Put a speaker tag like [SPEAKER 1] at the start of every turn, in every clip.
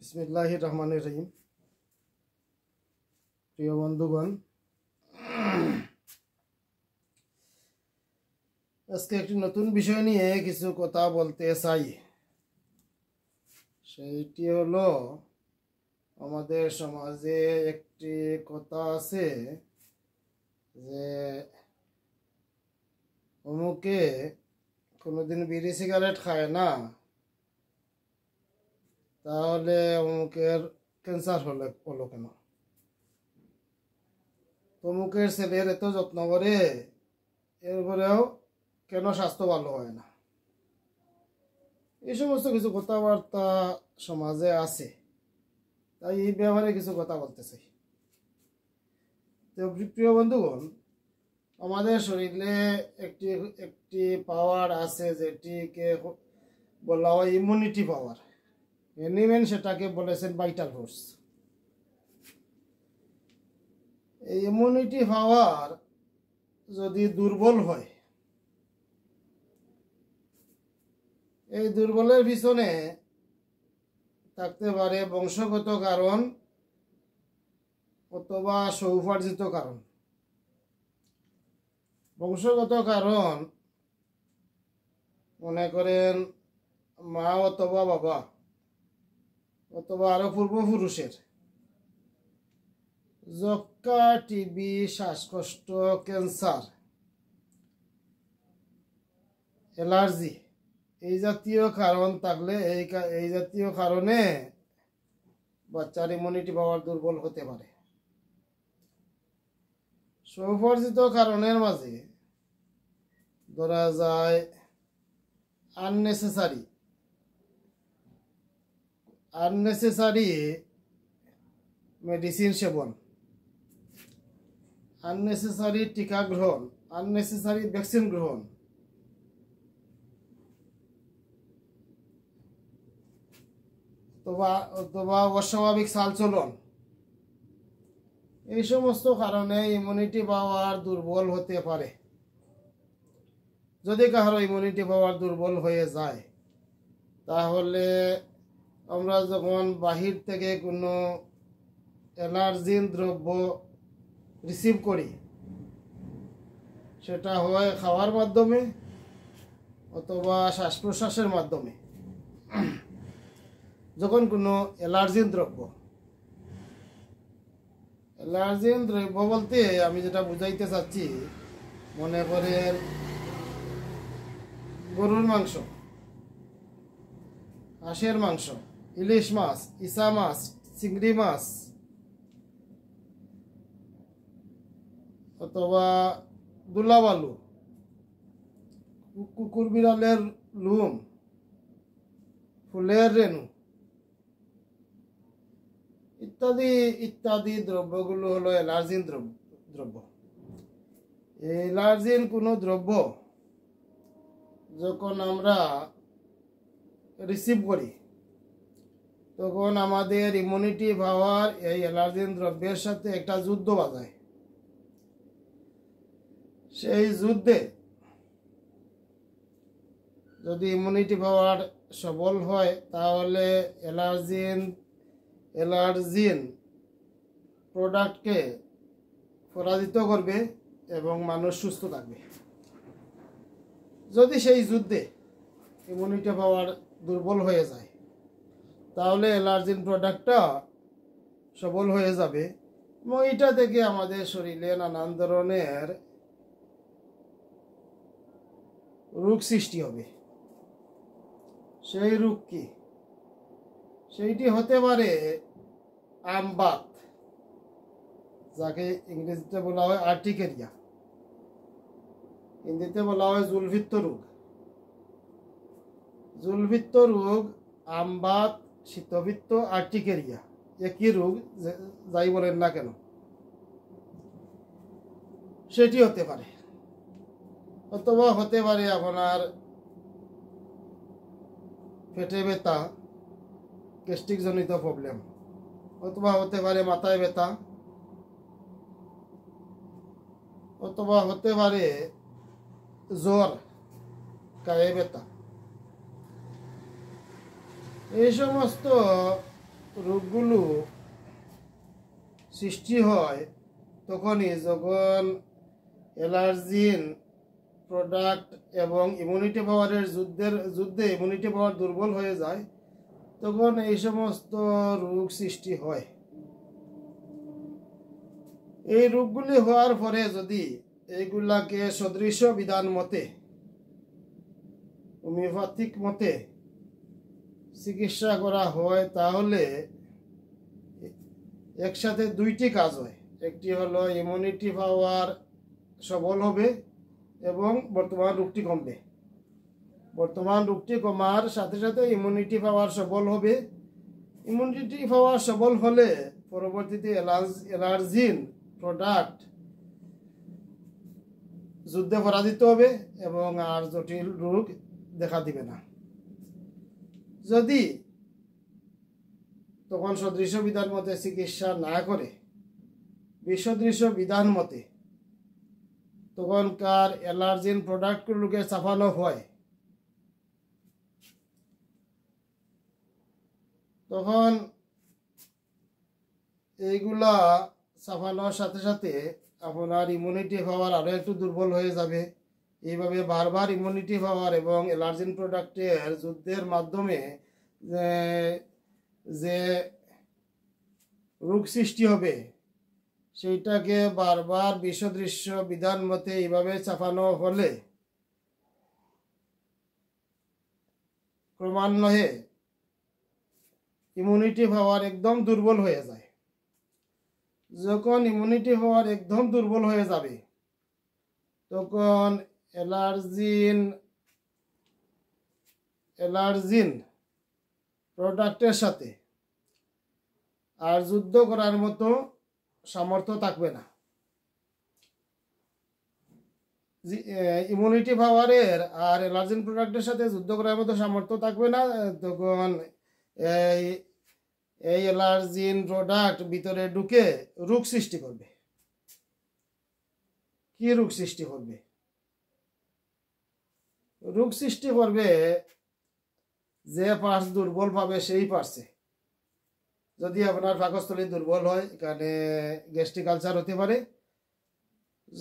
[SPEAKER 1] বিসমিল্লাহির রহমানির রহিম। প্রিয় বন্ধুগণ, আজকে একটি নতুন বিষয় নিয়ে কিছু কথা বলতে চাই। সেইটি হলো, আমাদের সমাজে একটি কথা আছে যে অমুকে কোনোদিন বিড়ি সিগারেট খায় না, তাহলে অমুকের ক্যান্সার হলো কেন? অমুকের ছেলের এত যত্ন করে, এরপরেও কেন স্বাস্থ্য ভালো হয় না? এই সমস্ত কিছু কথাবার্তা সমাজে আছে, তাই এই ব্যাপারে কিছু কথা বলতে চাই। তো প্রিয় বন্ধুগণ, আমাদের শরীরে একটি একটি পাওয়ার আছে, যেটিকে বলা হয় ইমিউনিটি পাওয়ার। এনিম্যান সেটাকে বলেছেন ভাইটাল ফোর্স। এই ইমিউনিটি পাওয়ার যদি দুর্বল হয়, এই দুর্বলের পিছনে থাকতে পারে বংশগত কারণ অথবা সৌপার্জিত কারণ। বংশগত কারণ মনে করেন মা অথবা বাবা অথবা আরো পূর্বপুরুষের যক্ষ্মা, টিবি, শ্বাসকষ্ট, ক্যান্সার, অ্যালার্জি এই জাতীয় কারণ থাকলে এই জাতীয় কারণে বাচ্চার ইমিউনিটি পাওয়ার দুর্বল হতে পারে। সৌপার্জিত কারণের মাঝে ধরা যায় আননেসেসারি মেডিসিন সেবন, আননেসেসারি টিকা গ্রহণ, আননেসেসারি ভ্যাকসিন গ্রহণ, অথবা অস্বাভাবিক চালচলন। এই সমস্ত কারণে ইমিউনিটি পাওয়ার দুর্বল হতে পারে। যদি কারো ইমিউনিটি পাওয়ার দুর্বল হয়ে যায়, তাহলে আমরা যখন বাহির থেকে কোনো অ্যালার্জিন দ্রব্য রিসিভ করি, সেটা হয় খাওয়ার মাধ্যমে অথবা শ্বাস প্রশ্বাসের মাধ্যমে। যখন কোনো অ্যালার্জিন দ্রব্য বলতে আমি যেটা বুঝাইতে চাচ্ছি, মনে করেন গরুর মাংস, হাঁসের মাংস, ইলিশ মাছ, ইসা মাছ, চিংড়ি মাছ, অথবা দুলাবালু, কুকুর বিড়ালের লুম, ফুলের রেণু ইত্যাদি ইত্যাদি দ্রব্যগুলো হলো অ্যালার্জিন দ্রব্য। অ্যালার্জিন কোনো দ্রব্য যখন আমরা রিসিভ করি, তখন আমাদের ইমিউনিটি পাওয়ার এই অ্যালার্জিন দ্রব্যের সাথে একটা যুদ্ধ বাজায়। সেই যুদ্ধে যদি ইমিউনিটি পাওয়ার সবল হয়, তাহলে অ্যালার্জিন প্রোডাক্টকে পরাজিত করবে এবং মানুষ সুস্থ থাকবে। যদি সেই যুদ্ধে ইমিউনিটি পাওয়ার দুর্বল হয়ে যায়, তাহলে অ্যালার্জিন প্রোডাক্টটা সবল হয়ে যাবে এবং এটা থেকে আমাদের শরীরে নানান ধরনের রোগ সৃষ্টি হবে। সেই রোগ কি? সেইটি হতে পারে আমবাত, যাকে ইংরেজিতে বলা হয় আর্টিকেরিয়া, হিন্দিতে বলা হয় জুলভিত্ত রোগ। জুলভিত্ত রোগ, আমবাত, শীতভিত্ত, আর্টিকেরিয়া একই রোগ, যাই বলেন না কেন, সেটি হতে পারে। অথবা হতে পারে আপনার পেটে ব্যথা, গ্যাস্ট্রিক জনিত প্রবলেম, অথবা হতে পারে মাথায় ব্যথা, অথবা হতে পারে জ্বর, গায়ে ব্যথা। এই সমস্ত রোগগুলো সৃষ্টি হয় তখনই যখন অ্যালার্জিন প্রোডাক্ট এবং ইমিউনিটি পাওয়ারের যুদ্ধে ইমিউনিটি পাওয়ার দুর্বল হয়ে যায়, তখন এই সমস্ত রোগ সৃষ্টি হয়। এই রোগগুলি হওয়ার পরে যদি এইগুলাকে সদৃশ বিধান মতে, হোমিওপ্যাথিক মতে চিকিৎসা করা হয়, তাহলে একসাথে দুইটি কাজ হয়। একটি হলো ইমিউনিটি পাওয়ার সবল হবে এবং বর্তমান রোগটি কমবে। বর্তমান রোগটি কমার সাথে সাথে ইমিউনিটি পাওয়ার সবল হবে। ইমিউনিটি পাওয়ার সবল হলে পরবর্তীতে অ্যালার্জিন প্রোডাক্ট যুদ্ধে পরাজিত হবে এবং আর জটিল রোগ দেখা দিবে না। যদি তখন সদৃশ বিধান মতে চিকিৎসা না করে বিসদৃশ বিধান মতে তখনকার অ্যালার্জিন প্রোডাক্টগুলোকে চাপানো হয়, তখন এইগুলা চাপানোর সাথে সাথে আপনার ইমিউনিটি পাওয়ার আরও একটু দুর্বল হয়ে যাবে। এইভাবে বারবার ইমিউনিটি পাওয়ার এবং অ্যালার্জিন প্রোডাক্টের যুদ্ধের মাধ্যমে যে রোগ সৃষ্টি হবে সেইটাকে বারবার বিসদৃশ্য বিধান মতে এইভাবে চাপানো হলে ক্রমান্বয়ে ইমিউনিটি পাওয়ার একদম দুর্বল হয়ে যায়। যখন ইমিউনিটি পাওয়ার একদম দুর্বল হয়ে যাবে তখন অ্যালার্জিন প্রোডাক্টের সাথে আর যুদ্ধ করার মতো সামর্থ্য থাকবে না। ইমিউনিটি পাওয়ারের আর অ্যালার্জিন প্রোডাক্টের সাথে যুদ্ধ করার মতো সামর্থ্য থাকবে না, তখন এই অ্যালার্জিন প্রোডাক্ট ভিতরে ঢুকে রোগ সৃষ্টি করবে। কি রোগ সৃষ্টি করবে? রোগ সৃষ্টি করবে যে পার্টস দুর্বল পাবে সেই পার্টসে। যদি আপনার পাকস্থলী দুর্বল হয়, এখানে গ্যাস্ট্রিক আলসার হতে পারে।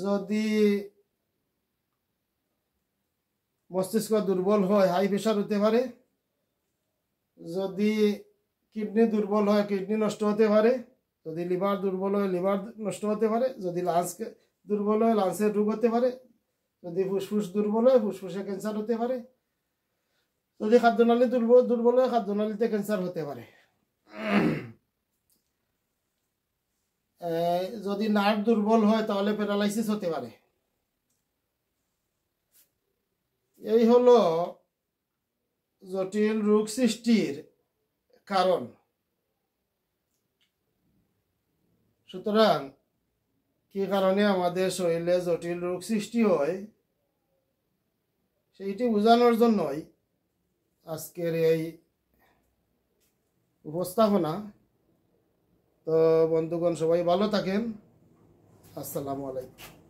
[SPEAKER 1] যদি মস্তিষ্ক দুর্বল হয়, হাই প্রেশার হতে পারে। যদি কিডনি দুর্বল হয়, কিডনি নষ্ট হতে পারে। যদি লিভার দুর্বল হয়, লিভার নষ্ট হতে পারে। যদি লাংস দুর্বল হয়, লাংসের রোগ হতে পারে। যদি ফুসফুস দুর্বল হয়, ফুসফুসে ক্যান্সার হতে পারে। যদি খাদ্যনালী দুর্বল হয়, খাদ্যনালীতে ক্যান্সার হতে পারে। যদি নার্ভ দুর্বল হয় তাহলে প্যারালাইসিস হতে পারে। এই হলো জটিল রোগ সৃষ্টির কারণ। সুতরাং কি কারণে আমাদের শরীরে জটিল রোগ সৃষ্টি হয় সেইটি বোঝানোর জন্যই আজকের এই উপস্থাপনা। তো বন্ধুগণ, সবাই ভালো থাকেন। আসসালামু আলাইকুম।